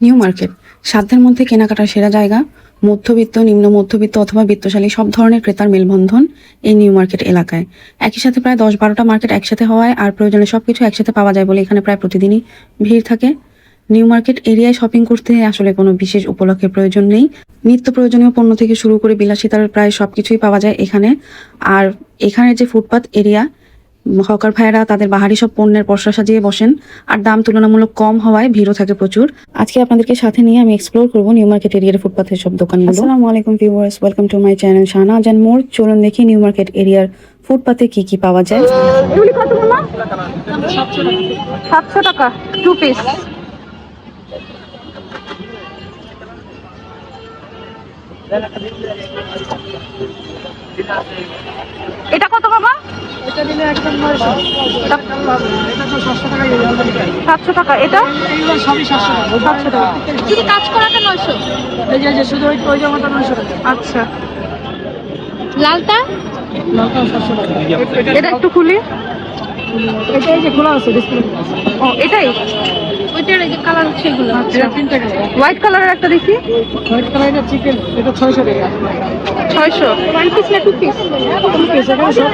New market সাধ্যের মধ্যে কেনাকাটার সেরা জায়গা। মধ্যবিত্ত, নিম্ন মধ্যবিত্ত অথবা বিত্তশালী সব ধরনের ক্রেতার মেলবন্ধন এই নিউ মার্কেট এলাকায়। একই সাথে প্রায় 10-12টা মার্কেট একসাথে হওয়ায় আর প্রয়োজনে সবকিছু একসাথে পাওয়া যায় বলে এখানে প্রায় প্রতিদিনই ভিড় থাকে। নিউ মার্কেট এরিয়ায় শপিং করতে আসলে কোনো বিশেষ উপলক্ষের প্রয়োজন নেই। নিত্য প্রয়োজনীয় পণ্য থেকে শুরু করে বিলাসিতার প্রায় সবকিছুই পাওয়া যায় এখানে। আর এখানের যে ফুটপাত এরিয়া, হকার ভাইয়েরা তাদের বাহারি সব পণ্যের পসরা সাজিয়ে বসেন, আর দাম তুলনামূলক কম হওয়ায় ভিড়ও থাকে প্রচুর। আজকে আপনাদেরকে সাথে নিয়ে আমি এক্সপ্লোর করবো নিউ মার্কেট এরিয়ার ফুটপাথের সব দোকানগুলো। আসসালামু আলাইকুম viewers, welcome to my channel Shahnaz and more. চলুন দেখি নিউ মার্কেট এরিয়ার ফুটপাতে কি কি পাওয়া যায়। এগুলি কত মামা? 700 টাকা 2 পিস। এটা কত বাবা? এটা দিলে একদম 900 এটা তো 700 টাকা 700 টাকা। এটা এইগুলো সবই 700 টাকা 700 টাকা যদি কাজ করাতে 900। এই যে শুধু ওই জামাটা 900 টাকা আচ্ছা, লালটা লঙ্কা 700 টাকা এটা একটু খুলি। এটা এই যে খোলা আছে ডিসপ্লে আছে ও এটাই, ওইটার এই যে কালার হচ্ছে এগুলো। এটা 3 টাকা হোয়াইট কালারের একটা দেখি। হোয়াইট কালার এটা চিকেন এটা 600 টাকা 600। ওয়ান পিস না টু পিস? 2 পিস এটা সব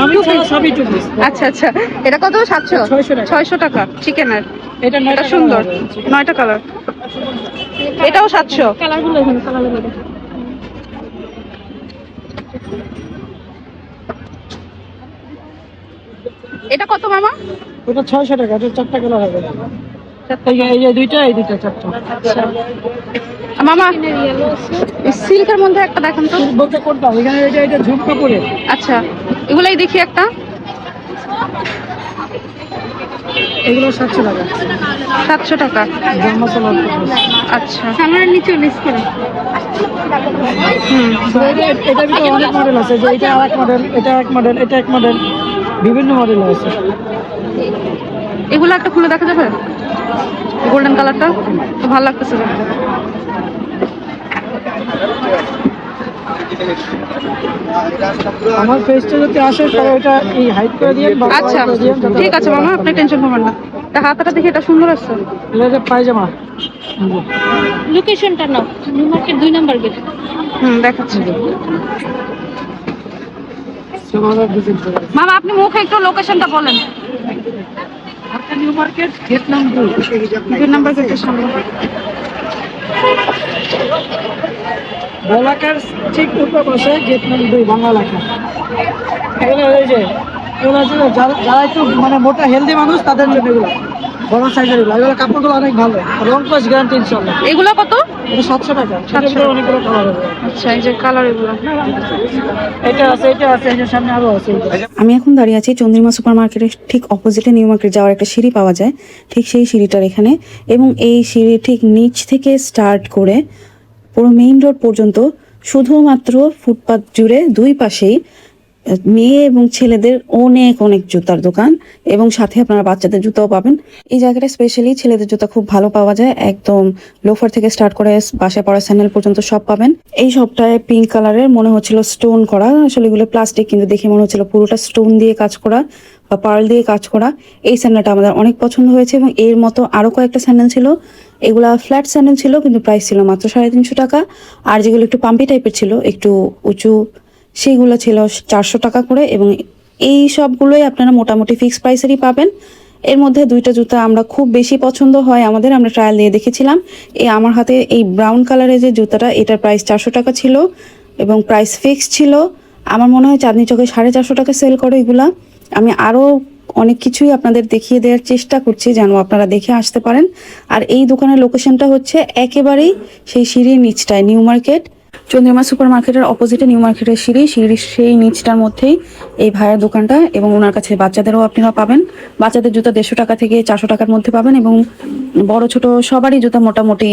আমি ছাড়া সবই 2 পিস। আচ্ছা আচ্ছা, এটা কত? 700 600 টাকা 600 টাকা চিকেনের। এটা এটা সুন্দর, 9টা কালার। এটাও 700। কালারগুলো এখানে কালারগুলো এটা কত মামা? ওটা 600 টাকা এটা 4টা কালার হবে এই যে দুইটা এই দুইটা 4টা। আচ্ছা মামা, সিল্কের মধ্যে একটা দেখেন তো। বলতে কোনটা এখানে এটা ঝুমকা পরে। আচ্ছা, এগুলাই দেখি একটা। এগুলো 700 টাকা 700 টাকা। গরম মশলা আচ্ছা, কালারের নিচে মিক্স করে। এটা ভিতরে অনেক মডেল আছে, যে এটা আরেক মডেল, এটা এক মডেল, এটা এক মডেল, বিভিন্ন মডেল আছে। এগুলো একটা খুলে দেখা যাবে? গোল্ডেন কালারটা তো ভালো লাগতেছে। আমার ফেসটা যদি আসে তাহলে এটা এই হাইড করে দিয়ে। আচ্ছা ঠিক আছে মামা, আপনি টেনশন করবেন না। এটা হাতাটা দেখি, এটা সুন্দর আছে। এটা যে পায়জামা। লোকেশনটা নাও, নিউ মার্কেট 2 নাম্বার গেট। দেখাচ্ছি। মামা আপনি মুখে একটু লোকেশনটা বলেন। New market gate number 2 number গেটের সামনে। বলাকার ঠিক উপর পাশে গেট নাম্বার 2 বাংলা লেখা। এগুলো এই যে এগুলো হচ্ছে যারা একটু মানে মোটা হেলদি মানুষ তাদের জন্য এগুলো বড় সাইজের। এগুলো কাপড়গুলো অনেক ভালো, রং কস গ্যারান্টি ইনশাআল্লাহ। এগুলো কত? এটা 700 টাকা। 700 অনেকগুলো কালার হবে। আচ্ছা, এই যে কালার এগুলো। এটা আছে এই যে সামনে আরো আছে। আমি এখন দাঁড়িয়ে আছি চন্দ্রিমা সুপার মার্কেটের ঠিক অপোজিটে। নিউ মার্কেট যাওয়ার একটা সিঁড়ি পাওয়া যায়, ঠিক সেই সিঁড়িটার এখানে। এবং এই সিঁড়ি ঠিক নিচ থেকে স্টার্ট করে পুরো মেইন রোড পর্যন্ত শুধুমাত্র ফুটপাত জুড়ে দুই পাশেই মেয়ে এবং ছেলেদের অনেক অনেক জুতার দোকান, এবং সাথে আপনারা বাচ্চাদের জুতাও পাবেন। এই জায়গাটা স্পেশালি ছেলেদের জুতা খুব ভালো পাওয়া যায়, একদম লোফার থেকে স্টার্ট করে বাসায় পড়া স্যান্ডেল পর্যন্ত সব পাবেন। এই সবটায় পিঙ্ক কালারের মনে হচ্ছিল স্টোন করা, আসলে এগুলো প্লাস্টিক, কিন্তু দেখে মনে হচ্ছিল পুরোটা স্টোন দিয়ে কাজ করা বা পার্ল দিয়ে কাজ করা। এই স্যান্ডেলটা আমাদের অনেক পছন্দ হয়েছে, এবং এর মতো আরো কয়েকটা স্যান্ডেল ছিল। এগুলা ফ্ল্যাট স্যান্ডেল ছিল, কিন্তু প্রাইস ছিল মাত্র 350 টাকা। আর যেগুলো একটু পাম্পি টাইপের ছিল, একটু উঁচু, সেইগুলো ছিল 400 টাকা করে। এবং এই সবগুলোই আপনারা মোটামুটি ফিক্স প্রাইসেরই পাবেন। এর মধ্যে দুইটা জুতা আমরা খুব বেশি পছন্দ হয় আমাদের, আমরা ট্রায়াল দিয়ে দেখেছিলাম। এই আমার হাতে এই ব্রাউন কালারের যে জুতাটা, এটার প্রাইস 400 টাকা ছিল এবং প্রাইস ফিক্স ছিল। আমার মনে হয় চাঁদনি চকে 450 টাকা সেল করে এগুলা। আমি আরও অনেক কিছুই আপনাদের দেখিয়ে দেওয়ার চেষ্টা করছি যেন আপনারা দেখে আসতে পারেন। আর এই দোকানের লোকেশনটা হচ্ছে একেবারেই সেই সিঁড়ির নিচটায়, নিউ মার্কেট চন্দ্রিমা সুপার মার্কেটের অপোজিটে নিউ মার্কেটের সিঁড়ির সেই নিচটার মধ্যেই এই ভাইয়ের দোকানটা। এবং ওনার কাছে বাচ্চাদেরও আপনারা পাবেন। বাচ্চাদের জুতা 150 টাকা থেকে 400 টাকার মধ্যে পাবেন, এবং বড় ছোট সবারই জুতা মোটামুটি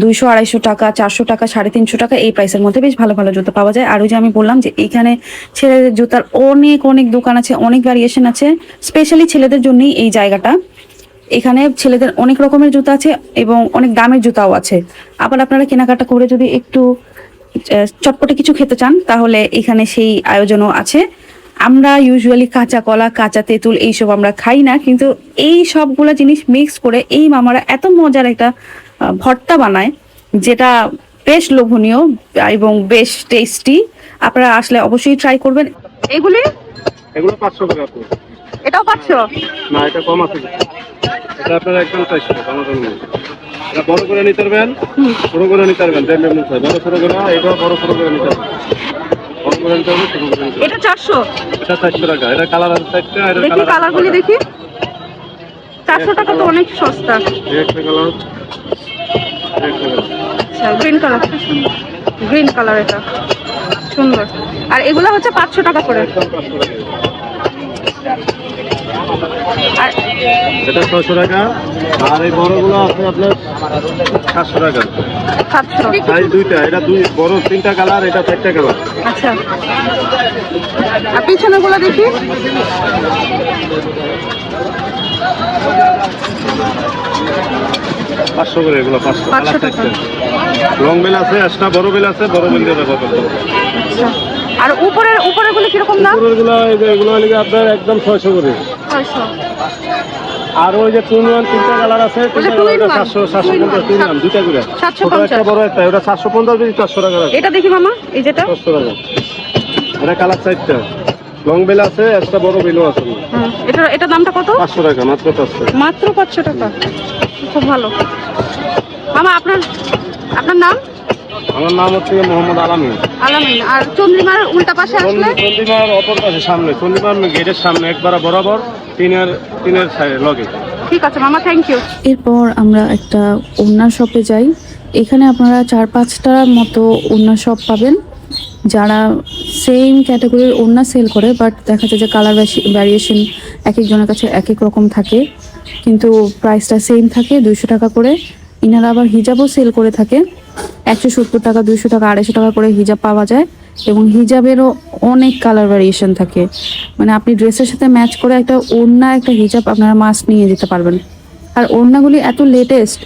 200-250 টাকা, 400 টাকা, 350 টাকা এই প্রাইসের মধ্যে বেশ ভালো ভালো জুতা পাওয়া যায়। আর ওই যে আমি বললাম যে এইখানে ছেলেদের জুতার অনেক অনেক দোকান আছে, অনেক ভ্যারিয়েশন আছে, স্পেশালি ছেলেদের জন্যই এই জায়গাটা। এখানে ছেলেদের অনেক রকমের জুতা আছে এবং অনেক দামের জুতাও আছে। আবার আপনারা কেনাকাটা করে যদি একটু চটপটে কিছু খেতে চান তাহলে এখানে সেই আয়োজনও আছে। আমরা ইউজুয়ালি কাঁচা কলা, কাঁচা তেঁতুল এইসব আমরা খাই না, কিন্তু এই সবগুলা জিনিস মিক্স করে এই মামারা এত মজার একটা ভর্তা বানায়, যেটা বেশ লোভনীয় এবং বেশ টেস্টি। আপনারা আসলে অবশ্যই ট্রাই করবেন। এগুলি এগুলো 500 টাকা আপু। এটাও 500? না, এটা কম আছে। এটা আপনার একদম 400 টাকা আমার জন্য। এটা বড় করে নিতে পারবেন, ছোট করে নিতে পারবেন, দেড় মিনিট হয়। বড় ছোট করে, এটা বড় ছোট করে নিতে পারবেন। বড় করে নিতে হবে, ছোট করে নিতে হবে। এটা 400? এটা 400 টাকা। এটা কালার আছে 4টা, এটা দেখি কালারগুলি দেখি। 400 টাকা তো অনেক সস্তা। একটা কালার, একটা কালার। আচ্ছা, গ্রিন কালার, গ্রিন কালার, এটা সুন্দর। আর এগুলো হচ্ছে 500 টাকা করে। একদম 500 টাকা। আর এটা 600 টাকা। আর এই বড়গুলো আছে আপনার 700 টাকা। 700? সাইজ দুইটা, এটা দুই বড় 3টা কালার, এটা 4টা কালার। আচ্ছা, আর পিছনেগুলো দেখি। 500 করে এগুলো, 500 500 কালার টাকা। 4টা। লং বেল আছে, একটা বড় বেল আছে, বড় বেল দিয়ে ব্যবহার করতে হবে। আচ্ছা, আর উপরেগুলো কিরকম দাম? এগুলো এগুলো হলে আপনার একদম 600 করে। 600? আর ওই যে 2-in-1 3টা কালার আছে, 3টা কালার 700, 750, 2-in-1 দুইটা করে। 750? একটা বড় একটা, ওটা 750 বেশি 400 টাকা রাখে। এটা দেখি মামা, এই যেটা। 400 টাকা। এটা কালার 4টা। লং বেল আছে, একটা বড় বেলও আছে। এটা দামটা কত? 500 টাকা, মাত্র 500। মাত্র 500 টাকা, খুব ভালো। মামা আপনার নাম? আমার নাম হচ্ছে মোহাম্মদ আলামিন। আলামিন। আর চন্দ্রিমার উল্টা পাশে আসলে? চন্দ্রিমার অপর পাশে, সামনে চন্দ্রিমার গেটের সামনে একবার বরাবর টিনের সাইডে লগে। ঠিক আছে মামা, থ্যাংক ইউ। এরপর আমরা একটা ওড়না শপে যাই। এখানে আপনারা 4-5টার মতো ওড়না শপ পাবেন, যারা সেম ক্যাটাগরির ওড়না সেল করে, বাট দেখা যায় যে কালার ভ্যারিয়েশন এক একজনের কাছে এক এক রকম থাকে, কিন্তু প্রাইসটা সেম থাকে 200 টাকা করে। ইনারা আবার হিজাবও সেল করে থাকে। 170 টাকা, 200 টাকা, 250 টাকা করে হিজাব পাওয়া যায়, এবং হিজাবেরও অনেক কালার ভ্যারিয়েশন থাকে। মানে আপনি ড্রেসের সাথে ম্যাচ করে একটা ওড়না, একটা হিজাব আপনারা মাস্ট নিয়ে যেতে পারবেন। আর ওড়নাগুলি এত লেটেস্ট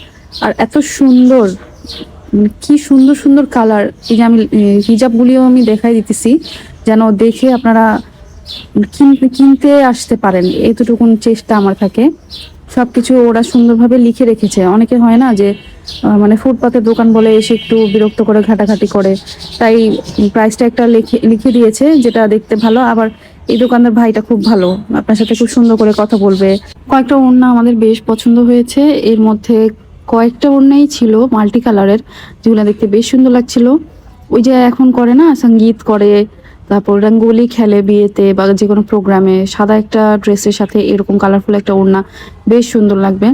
আর এত সুন্দর, কি সুন্দর সুন্দর কালার। এই যে আমি হিজাবগুলিও আমি দেখাই দিতেছি, যেন দেখে আপনারা কিনতে আসতে পারেন, এতটুকুন চেষ্টা আমার থাকে। সবকিছু ওরা সুন্দরভাবে লিখে রেখেছে। অনেকে হয় না যে মানে ফুটপাতের দোকান বলে এসে একটু বিরক্ত করে, ঘাটাঘাটি করে, তাই প্রাইসটা একটা লিখে দিয়েছে, যেটা দেখতে ভালো। আবার এই দোকানদার ভাইটা খুব ভালো, আপনার সাথে খুব সুন্দর করে কথা বলবে। কয়েকটা ওড়না আমাদের বেশ পছন্দ হয়েছে। এর মধ্যে কয়েকটা ওড়নাই ছিল মাল্টি কালারের, যেগুলো দেখতে বেশ সুন্দর লাগছিল। ওই যে এখন করে না, সঙ্গীত করে, তারপর রঙ্গোলি খেলে বিয়েতে বা যে কোনো প্রোগ্রামে, সাদা একটা ড্রেসের সাথে এরকম কালারফুল একটা ওড়না বেশ সুন্দর লাগবে।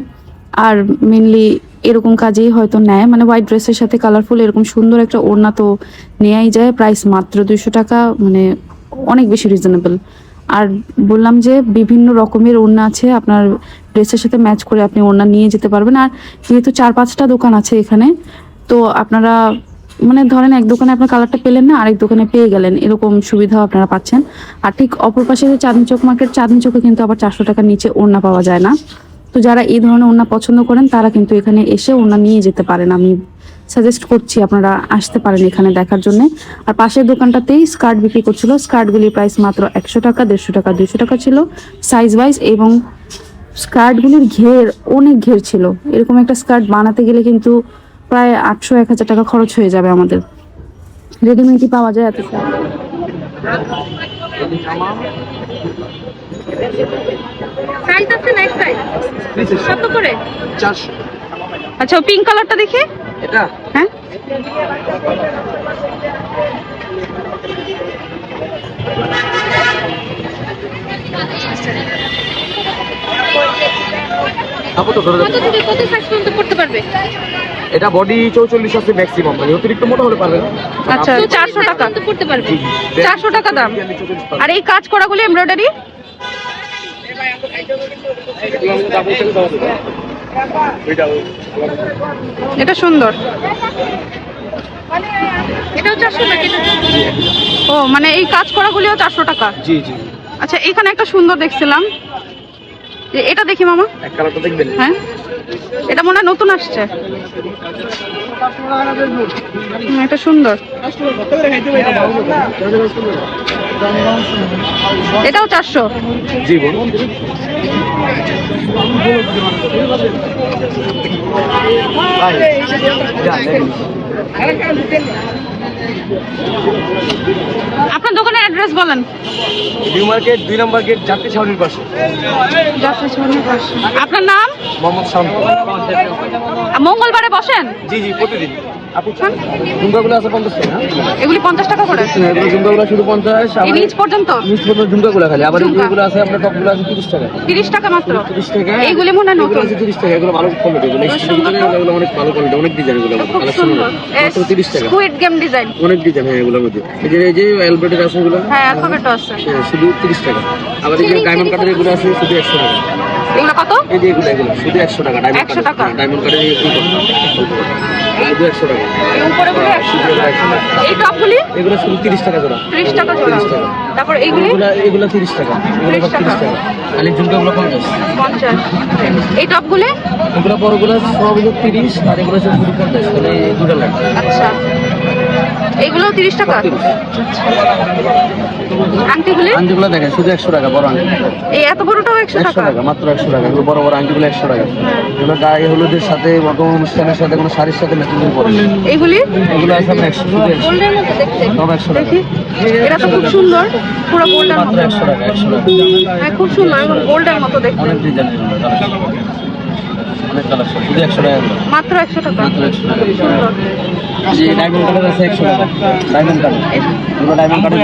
আর মেনলি এরকম কাজেই হয়তো নেয়, মানে হোয়াইট ড্রেসের সাথে কালারফুল এরকম সুন্দর একটা ওড়না তো নেয়াই যায়। প্রাইস মাত্র 200 টাকা, মানে অনেক বেশি রিজনেবল। আর বললাম যে বিভিন্ন রকমের ওড়না আছে, আপনার ড্রেসের সাথে ম্যাচ করে আপনি ওড়না নিয়ে যেতে পারবেন। আর যেহেতু 4-5টা দোকান আছে এখানে, তো আপনারা মানে ধরেন এক দোকানে আপনার কালারটা পেলেন না, আরেক দোকানে পেয়ে গেলেন, এরকম সুবিধাও আপনারা পাচ্ছেন। আর ঠিক অপর পাশে যে চাঁদনি চক মার্কেট, চাঁদনি চকে কিন্তু আবার 400 টাকার নিচে ওড়না পাওয়া যায় না। তো যারা এই ধরনের ওড়না পছন্দ করেন, তারা কিন্তু এখানে এসে ওড়না নিয়ে যেতে পারেন। আমি সাজেস্ট করছি আপনারা আসতে পারেন এখানে দেখার জন্য। আর পাশের দোকানটাতেই স্কার্ট বিক্রি করছিল। স্কার্টগুলির প্রাইস মাত্র 100 টাকা, 150 টাকা, 200 টাকা ছিল সাইজ ওয়াইজ, এবং স্কার্টগুলির ঘের অনেক ঘের ছিল। এরকম একটা স্কার্ট বানাতে গেলে কিন্তু প্রায় 800-1000 টাকা খরচ হয়ে যাবে আমাদের। রেডিমেডই পাওয়া যায় এত। সাইজ আছে না? সাইজ কত করে? 400। আচ্ছা, পিঙ্ক কালারটা দেখি। এটা হ্যাঁ, আপু তো ধরে কত থেকে কত সাইজ পর্যন্ত পড়তে পারবে? এটা বডি 44 আছে ম্যাক্সিমাম, মানে অতিরিক্ত মোটা হলে পারবে না। আচ্ছা, 400 টাকা পড়তে পারবে। 400 টাকা দাম। আর এই কাজ করাগুলি এমব্রয়ডারি? এটা সুন্দর। এটাও 400 টাকা? ও, মানে এই কাজ করাগুলিও 400 টাকা? জি জি। আচ্ছা, এখানে একটা সুন্দর দেখছিলাম, এটা দেখি মামা। এক কালারটা দেখবেন? হ্যাঁ, এটা মনে হয় নতুন আসছে। এটা সুন্দর। এটাও 400। জি বলুন। আপনার দোকানের অ্যাড্রেস বলেন। নিউ মার্কেট 2 নম্বর গেট যাত্রী ছাউনির পাশে। আপনার নাম? মোহাম্মদ শান্ত। মঙ্গলবারে বসেন? জি জি প্রতিদিন। আপনি চান ঝুমকাগুলো আছে 50 টাকা। এগুলি 50 টাকা করে? এগুলো ঝুমকাগুলো শুধু 50। এই নিচ পর্যন্ত? নিচ পর্যন্ত ঝুমকাগুলো খালি। আবার ঝুমকা। এগুলো আছে আপনার টপগুলো আছে 30 টাকা। 30 টাকা মাত্র? 30 টাকা। এইগুলি মনে হয় এগুলো নতুন। আছে 30 টাকা। এগুলো ভালো কোয়ালিটি। এগুলো এগুলো অনেক ভালো কোয়ালিটি, অনেক ডিজাইন এগুলো। খুব সুন্দর। মাত্র 30 টাকা। Squid game design. অনেক ডিজাইন হ্যাঁ এগুলোর মধ্যে। এই যে অ্যালফাবেটের আছে এগুলো। হ্যাঁ অ্যালফাবেটও আছে। হ্যাঁ শুধু 30 টাকা। আবার এই যে ডায়মন্ড কাটের এগুলো আছে শুধু 100 টাকা। এগুলো কত? এই যে এগুলো শুধু 100 টাকা। 100 টাকা। ডায়মন্ড কাটের এই শুধু 100 টাকা। এই উপরে গুলো 100 টাকা। এই টপগুলি? এগুলো শুধু 30 টাকা জোড়া। 30 টাকা জোড়া। 30 টাকা। তারপর এইগুলি? এগুলো 30 টাকা। এগুলো 30 30 টাকা। খালি ঝুমকাগুলো 50। 50। এই টপগুলি? এগুলো বড়গুলো সব হলো 30 আর এগুলো সব শুধু 50। তাহলে এই দুটো লাগবে। আচ্ছা এইগুলো 30 টাকা। 30। আংটিগুলি? আংটিগুলো দেখেন শুধু 100 টাকা বড় আংটি। এই এত বড়টাও 100 100 টাকা? টাকা মাত্র 100 টাকা। এগুলো বড় বড় আংটিগুলো 100 টাকা। এগুলো গায়ে হলুদের সাথে বর্তমান অনুষ্ঠানের সাথে কোনো শাড়ির সাথে ম্যাচিং করে পরে। এইগুলি? এগুলো আছে আপনার 100 টাকা। গোল্ডের মতো দেখতে। সব 100 টাকা। দেখি এটা তো খুব সুন্দর, পুরো গোল্ডের মাত্র মতো। 100 টাকা। 100 টাকা। হ্যাঁ খুব সুন্দর, একদম গোল্ডের মতো দেখতে। অনেক ডিজাইনের কালেকশন। অনেক কালেকশন শুধু 100 টাকা এগুলো। মাত্র 100 টাকা। মাত্র 100 টাকা। সুন্দর। যে ডায়মন্ড কার্ডের আছে 100 টাকা। Diamond card. এগুলো ডায়মন্ড কার্ডের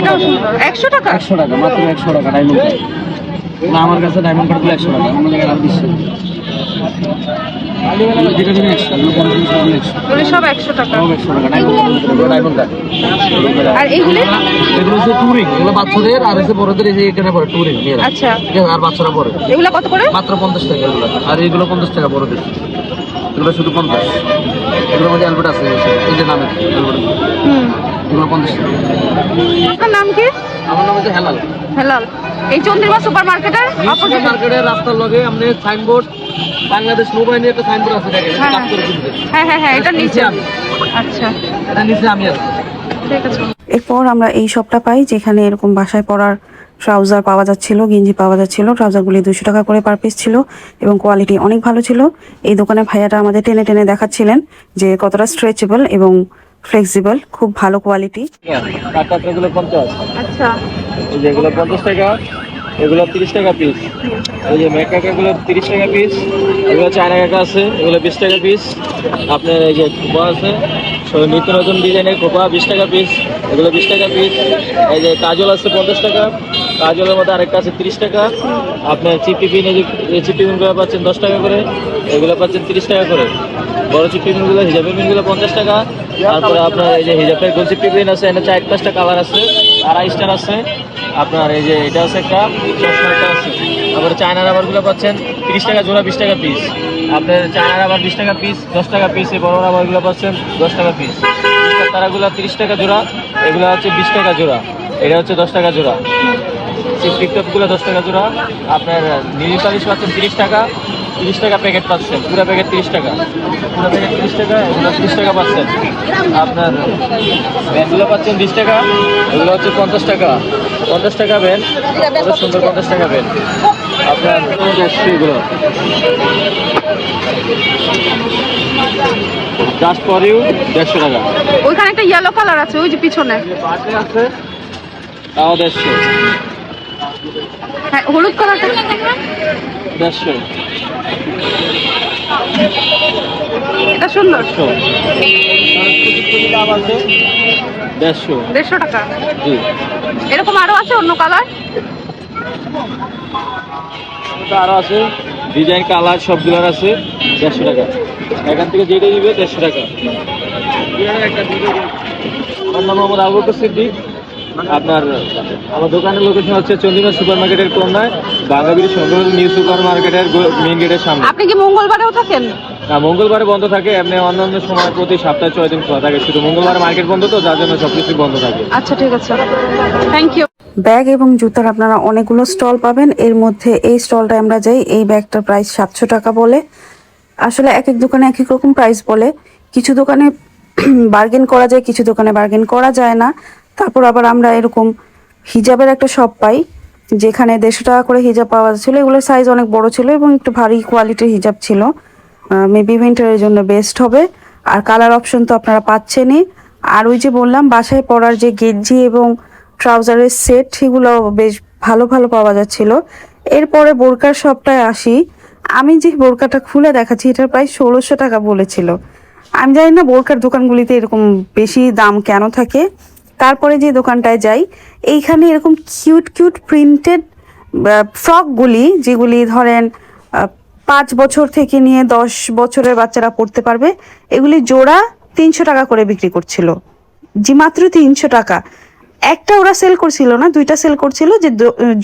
এটাও সুন্দর। 100 টাকা? 100 টাকা মাত্র 100 টাকা ডায়মন্ড কার্ড। না আমার কাছে ডায়মন্ড কার্ডগুলো 100 টাকা। অন্য জায়গায় আরো বেশি। যেটা নেবেন 100 এগুলো বড় জিনিস সবগুলো 100। এগুলি সব 100 টাকা। সব 100 টাকা ডায়মন্ড কার্ড। আর এইগুলি? এগুলো হচ্ছে টুরিং। এগুলো বাচ্চাদের আর হচ্ছে বড়দের এই যে এখানে পড়ে টুরিং মেয়েরা। আচ্ছা ঠিক আছে আর বাচ্চারা পড়ে। এগুলো কত করে? মাত্র 50 টাকা এগুলো। আর এগুলো 50 টাকা বড়দের। এগুলো শুধু 50। এগুলোর মধ্যে অ্যালবার্ট আছে এই যে নামে অ্যালবার্ট। এগুলো 50 টাকা। আপনার নাম কি? আমার নাম হচ্ছে হেলাল। হেলাল। এই চন্দ্রিমা সুপার মার্কেটের অপোজিট? মার্কেটের রাস্তার লগে আপনি সাইনবোর্ড বাংলাদেশ নৌবাহিনীর একটা সাইনবোর্ড আছে দেখেন হ্যাঁ। কাজ করে দিতে। হ্যাঁ হ্যাঁ হ্যাঁ এটা নিচে। আমি। আচ্ছা এটা নিচে আমি আছি। ঠিক আছে। এরপর আমরা এই শপটা পাই যেখানে এরকম বাসায় পরার ট্রাউজার পাওয়া যাচ্ছিল, গেঞ্জি পাওয়া যাচ্ছিল। ট্রাউজারগুলি 200 টাকা করে পার পিস ছিল এবং কোয়ালিটি অনেক ভালো ছিল। এই দোকানে ভাইয়াটা আমাদের টেনে টেনে দেখাচ্ছিলেন যে কতটা স্ট্রেচেবল এবং ফ্লেক্সিবল, খুব ভালো কোয়ালিটি। কাটাগুলো 50। আচ্ছা এই যে এগুলো 50 টাকা, এগুলো 30 টাকা পিস। এই যে মেকাকাগুলো 30 টাকা পিস, এগুলো চায়না কাকা আছে, এগুলো 20 টাকা পিস। আপনার এই যে খোপা আছে, নিত্য নতুন ডিজাইনের খোপা 20 টাকা পিস, এগুলো 20 টাকা পিস। এই যে কাজল আছে 50 টাকা, কাজলের মধ্যে আরেকটা আছে 30 টাকা। আপনার চিপি পিন, এই চিপি পিনগুলো পাচ্ছেন 10 টাকা করে, এগুলো পাচ্ছেন 30 টাকা করে। বড় চিপি পিনগুলো, হিজাবের পিনগুলো 50 টাকা। তারপরে আপনার এই যে হিজাবের গোল চিপি পিন আছে, এটা 4-5টা কালার আছে, 2.5 স্টার আছে। আপনার এই যে এটা আছে একটা, চশমাটা আছে। তারপরে চায়না রাবারগুলো পাচ্ছেন 30 টাকা জোড়া, 20 টাকা পিস। আপনার চায়না রাবার 20 টাকা পিস, 10 টাকা পিস। এই বড় রাবারগুলো পাচ্ছেন 10 টাকা পিস। তারাগুলো 30 টাকা জোড়া, এগুলো হচ্ছে 20 টাকা জোড়া, এটা হচ্ছে 10 টাকা জোড়া। টিকটপগুলো 10 টাকা জোড়া। আপনার নীল পালিশ পাচ্ছেন 30 টাকা, 30 টাকা প্যাকেট পাচ্ছেন, পুরো প্যাকেট 30 টাকা, পুরো প্যাকেট 30 টাকা, এগুলো 30 টাকা পাচ্ছেন। আপনার ব্যানগুলো পাচ্ছেন 20 টাকা, এগুলো হচ্ছে 50 টাকা, 50 টাকা ব্যান, কত সুন্দর 50 টাকা ব্যান। আপনার এগুলো জাস্ট ফর ইউ 150 টাকা। ওইখানে একটা ইয়েলো কালার আছে ওই যে পিছনে। বার্থডে আছে তাও 150, হ্যাঁ হলুদ কালারটা 150, এটা সুন্দর। 150 টাকা। জি এরকম আরো আছে অন্য কালার? আরো আছে ডিজাইন কালার সবগুলোর আছে 150 টাকা। এখান থেকে যেটা নিবে 150 টাকা। আমার নাম মোহাম্মদ আবু বকর সিদ্দিক। আপনার আমার দোকানের লোকেশন হচ্ছে চন্দ্রিমা সুপার মার্কেটের কোনায়, বাঙাবির সংগ্রহ নিউ সুপার মার্কেটের মেইন গেটের সামনে। আপনি কি মঙ্গলবারেও থাকেন? না, মঙ্গলবারে বন্ধ থাকে, এমনি অন্যান্য সময় প্রতি সপ্তাহে 6 দিন খোলা থাকে। শুধু মঙ্গলবারে মার্কেট বন্ধ, তো যার জন্য সবকিছু বন্ধ থাকে। আচ্ছা ঠিক আছে, থ্যাংক ইউ। ব্যাগ এবং জুতার আপনারা অনেকগুলো স্টল পাবেন। এর মধ্যে এই স্টলটায় আমরা যাই, এই ব্যাগটার প্রাইস 700 টাকা বলে। আসলে এক এক দোকানে এক এক রকম প্রাইস বলে। কিছু দোকানে বার্গেন করা যায়, কিছু দোকানে বার্গেন করা যায় না। তারপর আবার আমরা এরকম হিজাবের একটা শপ পাই, যেখানে 150 টাকা করে হিজাব পাওয়া যাচ্ছিলো। এগুলোর সাইজ অনেক বড় ছিল এবং একটু ভারী কোয়ালিটির হিজাব ছিল। মেবি উইন্টারের জন্য বেস্ট হবে। আর কালার অপশন তো আপনারা পাচ্ছেনই। আর ওই যে বললাম বাসায় পরার যে গেঞ্জি এবং ট্রাউজারের সেট, সেগুলো বেশ ভালো ভালো পাওয়া যাচ্ছিল। এরপরে বোরকার শপটায় আসি। আমি যে বোরকাটা খুলে দেখাচ্ছি এটার প্রায় 1600 টাকা বলেছিল। আমি জানি না বোরকার দোকানগুলিতে এরকম বেশি দাম কেন থাকে। তারপরে যে দোকানটায় যাই, এইখানে এরকম কিউট কিউট প্রিন্টেড ফ্রকগুলি, যেগুলি ধরেন 5 বছর থেকে নিয়ে 10 বছরের বাচ্চারা পড়তে পারবে, এগুলি জোড়া 300 টাকা করে বিক্রি করছিল। জি মাত্র 300 টাকা। একটা ওরা সেল করছিল না, 2টা সেল করছিল, যে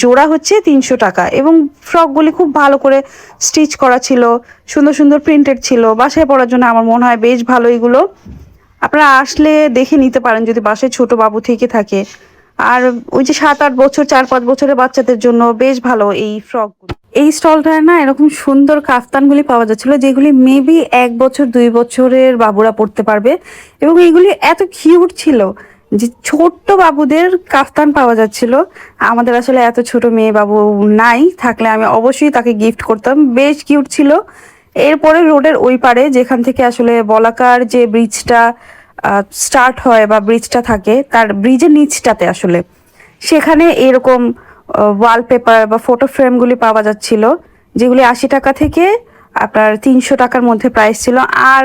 জোড়া হচ্ছে 300 টাকা। এবং ফ্রকগুলি খুব ভালো করে স্টিচ করা ছিল, সুন্দর সুন্দর প্রিন্টেড ছিল। বাসায় পরার জন্য আমার মনে হয় বেশ ভালো এগুলো। আপনারা আসলে দেখে নিতে পারেন যদি বাসায় ছোট বাবু থেকে থাকে। আর ওই যে 7-8 বছর, 4-5 বছরের বাচ্চাদের জন্য বেশ ভালো এই ফ্রকগুলো। এই স্টলটায় না এরকম সুন্দর কাফতানগুলি পাওয়া যাচ্ছিল, যেগুলি মেবি 1 বছর 2 বছরের বাবুরা পড়তে পারবে। এবং এইগুলি এত কিউট ছিল যে ছোট্ট বাবুদের কাফতান পাওয়া যাচ্ছিল। আমাদের আসলে এত ছোট মেয়ে বাবু নাই, থাকলে আমি অবশ্যই তাকে গিফট করতাম। বেশ কিউট ছিল। এরপরে রোডের ওই পারে, যেখান থেকে আসলে বলাকার যে ব্রিজটা স্টার্ট হয় বা ব্রিজটা থাকে, তার ব্রিজের নিচটাতে আসলে সেখানে এরকম ওয়ালপেপার বা ফটো ফ্রেমগুলি পাওয়া যাচ্ছিল, যেগুলি 80 টাকা থেকে আপনার 300 টাকার মধ্যে প্রাইস ছিল। আর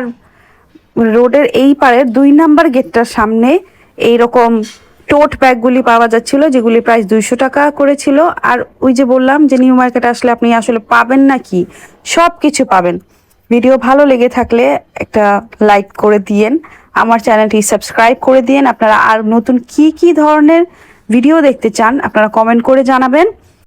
রোডের এই পারের 2 নাম্বার গেটটার সামনে এইরকম টোট ব্যাগগুলি পাওয়া যাচ্ছিল, যেগুলি প্রাইস 200 টাকা করেছিল। আর ওই যে বললাম যে নিউ মার্কেটে আসলে আপনি আসলে পাবেন না কি, সব কিছু পাবেন। ভিডিও ভালো লেগে থাকলে একটা লাইক করে দিয়েন, আমার চ্যানেলটি সাবস্ক্রাইব করে দিয়েন। আপনারা আর নতুন কি কি ধরনের ভিডিও দেখতে চান আপনারা কমেন্ট করে জানাবেন।